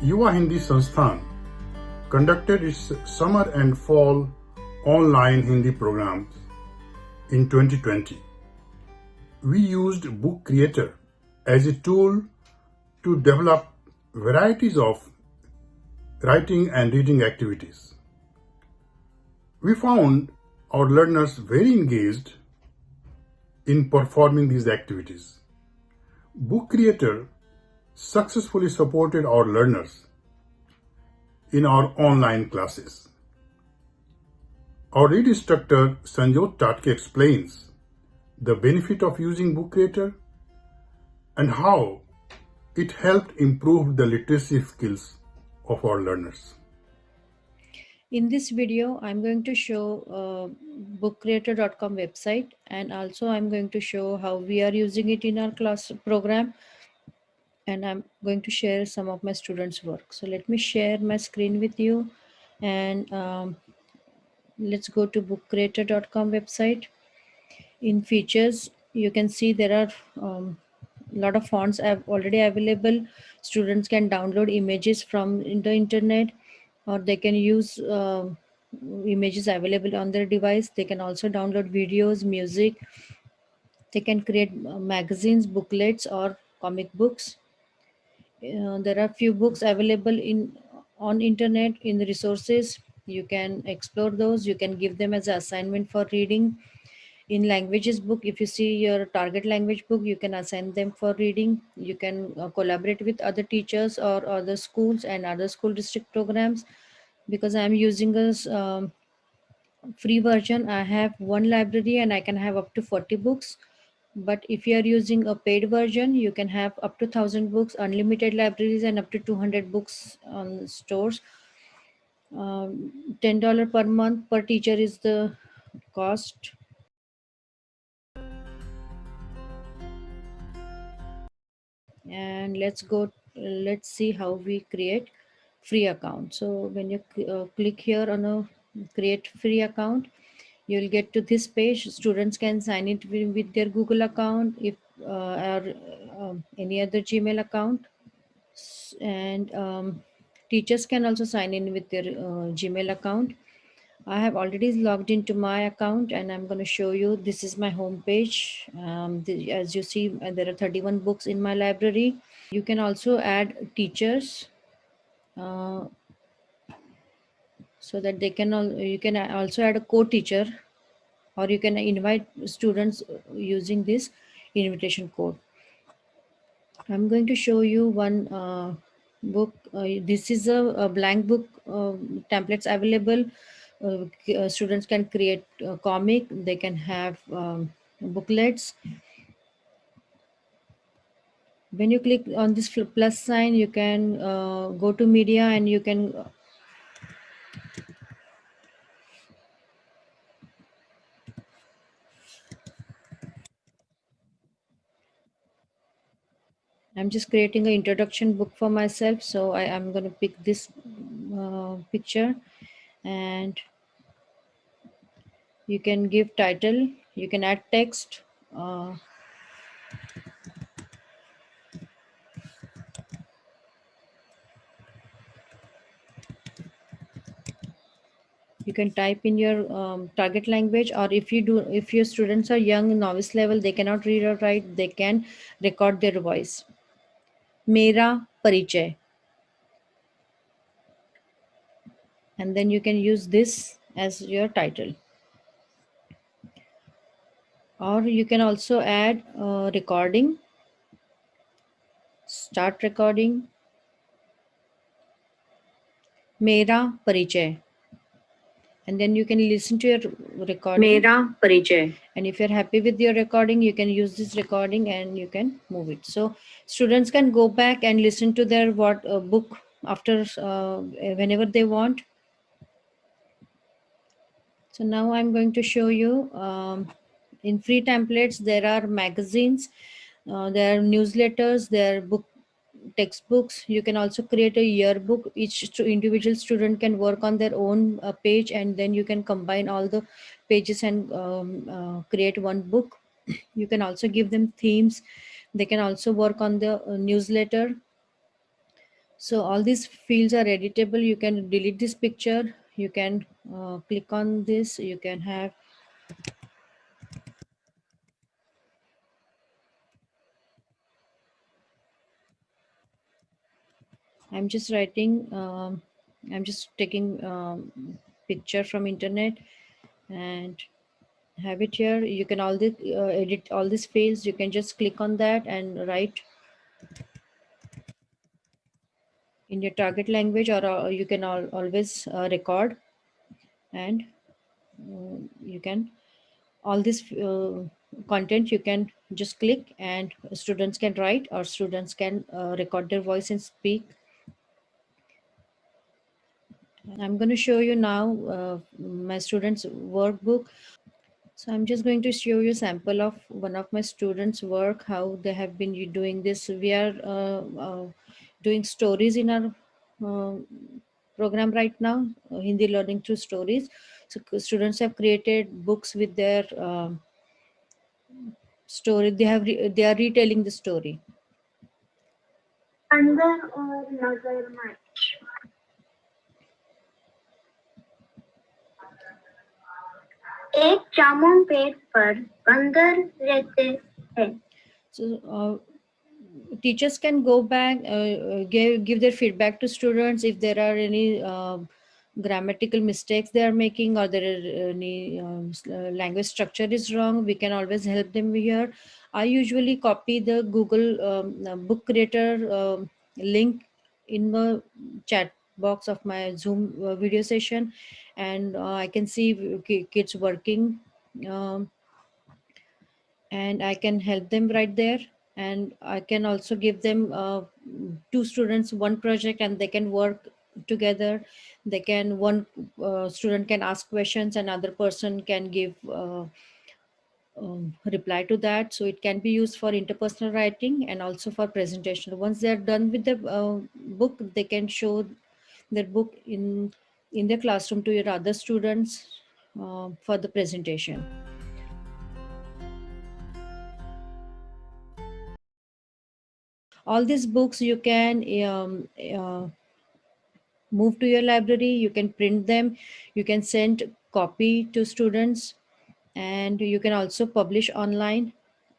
Yuva Hindi Sansthan conducted its summer and fall online Hindi programs in 2020. We used Book Creator as a tool to develop varieties of writing and reading activities. We found our learners very engaged in performing these activities. Book Creator successfully supported our learners in our online classes. Our lead instructor Sanjot Tatke explains the benefit of using Book Creator and how it helped improve the literacy skills of our learners. In this video, I'm going to show bookcreator.com website, and also I'm going to show how we are using it in our class program, and I'm going to share some of my students' work. So let me share my screen with you, and let's go to bookcreator.com website. In features, you can see there are lot of fonts already available. Students can download images from the internet, or they can use images available on their device. They can also download videos, music. They can create magazines, booklets, or comic books. There are few books available in on internet in the resources. You can explore those. You can give them as an assignment for reading. In languages book, if you see your target language book, you can assign them for reading. You can collaborate with other teachers or other schools and other school district programs. Because I'm using a free version, I have one library and I can have up to 40 books. But if you are using a paid version, you can have up to 1000 books, unlimited libraries, and up to 200 books on stores. $10 per month per teacher is the cost. And let's see how we create free account. So when you click here on a create free account, you'll get to this page. Students can sign it with their Google account, if or any other Gmail account. And teachers can also sign in with their Gmail account. I have already logged into my account, and I'm going to show you. This is my home page. As you see, there are 31 books in my library. You can also add teachers, uh, so that they can you can also add a co-teacher, or you can invite students using this invitation code. I'm going to show you one book. This is a blank book, templates available. Students can create a comic. They can have booklets. When you click on this plus sign, you can go to media, and you can I'm just creating an introduction book for myself. So I'm going to pick this picture, and you can give title, you can add text. You can type in your target language, or if your students are young, novice level, they cannot read or write, they can record their voice. Mera Parichay. And then you can use this as your title. Or you can also add recording, start recording, Mera Parichay. And then you can listen to your recording. Mera Parichay. And if you're happy with your recording, you can use this recording and you can move it. So students can go back and listen to their book after whenever they want. So now I'm going to show you in free templates there are magazines, there are newsletters, there are book textbooks. You can also create a yearbook. Each individual student can work on their own page, and then you can combine all the pages and create one book. You can also give them themes. They can also work on the newsletter. So all these fields are editable. You can delete this picture. You can click on this. You can have. I'm just writing. I'm just taking picture from internet and have it here. You can all the edit all these fields. You can just click on that and write in your target language, or you can always record, and you can all this content you can just click, and students can write, or students can record their voice and speak. I'm going to show you now my students workbook. So I'm just going to show you a sample of one of my students work, how they have been doing this. We are doing stories in our uh, program right now, Hindi learning through stories. So students have created books with their story. They are retelling the story. अंदर और नजर में एक जामुन पेड़ पर बंदर रहते हैं. So teachers can go back, give their feedback to students if there are any grammatical mistakes they are making, or there are any language structure is wrong. We can always help them here. I usually copy the Google book creator link in the chat box of my Zoom video session, and I can see kids working, and I can help them right there. And I can also give them two students one project, and they can work together. They can one student can ask questions, and other person can give reply to that. So it can be used for interpersonal writing and also for presentation. Once they're done with the book, they can show their book in their classroom to your other students for the presentation. All these books you can move to your library. You can print them. You can send copy to students, and you can also publish online,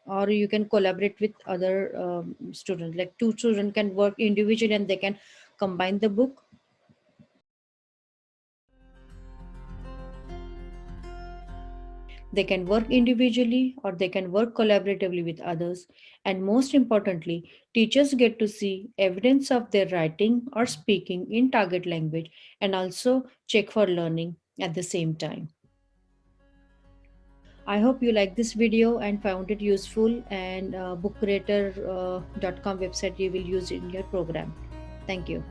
or you can collaborate with other students. Like two students can work individually, and they can combine the book. They can work individually, or they can work collaboratively with others. And most importantly, teachers get to see evidence of their writing or speaking in target language, and also check for learning at the same time. I hope you like this video and found it useful, and bookcreator.com website you will use in your program. Thank you.